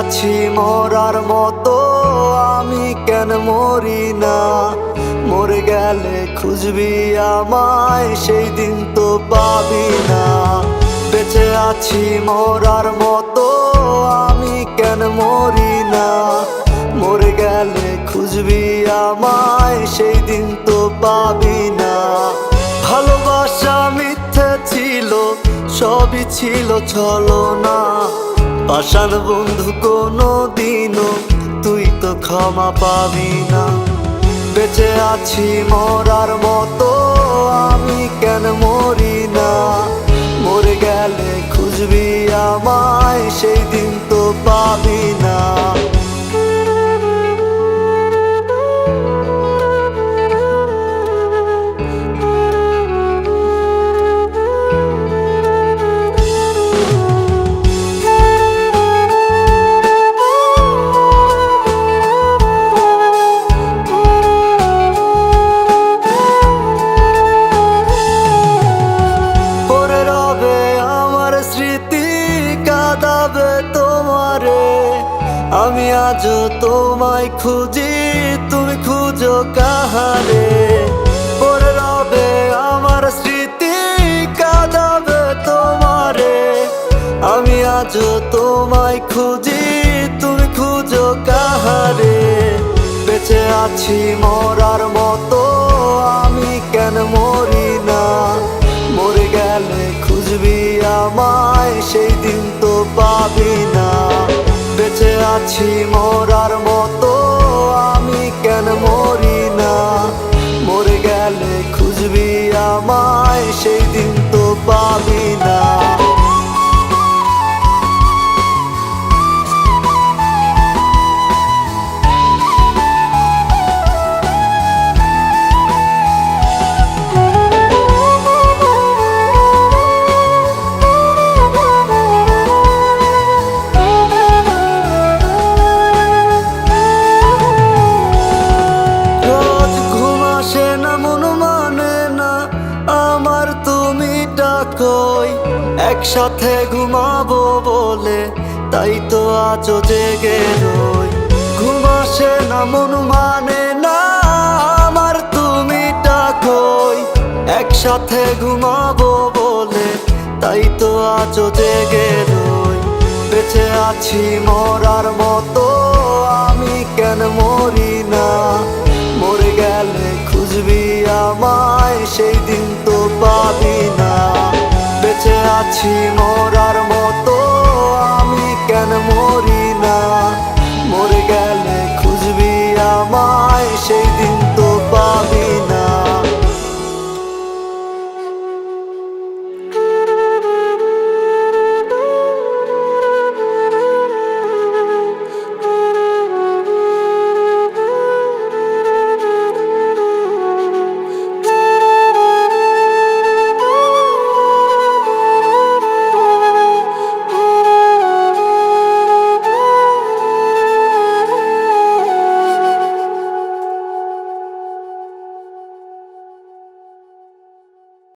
আছি মরার মতো, আমি কেন মরি না? মরে গেলে খুঁজবি আমায়, সেই দিন তো পাবি না। বেঁচে আছি মরার মতো, আমি কেন মরি না? মরে গেলে খুঁজবি আমায়, সেই দিন তো পাবি না। ভালোবাসা মিথ্যে ছিল, সবই ছিল ছলনা। পাষাণ বন্ধু কোনো দিনও তুই তো ক্ষমা পাবি না। বেঁচে আছি মরার মতো, আমি কেন মরি না? মরে গেলে খুঁজবি আমায়, সেই দিন তো পাবি না। আমি আজও তোমায় খুঁজি, তুমি খুঁজো কাহারে? পড়ে রবে আমার স্মৃতি, কাঁদাবে তোমারে। আমি আজও তোমায় খুঁজি, তুমি খুঁজো কাহারে? বেঁচে আছি মরার মতো, আমি কেন মরি না? মরে গেলে খুঁজবি আমায়, সেই দিন তো পাবি না। বেঁচে আছি মরার মতো, আমি কেন মরি না? মরে গেলে খুঁজবি আমায়, সেই দিন তো পাবি না। একসাথে ঘুমাবো বলে তাই তো আজও জেগে রই। ঘুম আসে না, মন মানে না আমার, তুমি ডাকোই। একসাথে ঘুমাবো বলে তাই তো আজও জেগে রই। বেঁচে আছি মরার মতো, আমি কেন মরি না? মরে গেলে খুঁজবি আমায়, সেই দিন তো পাবি না।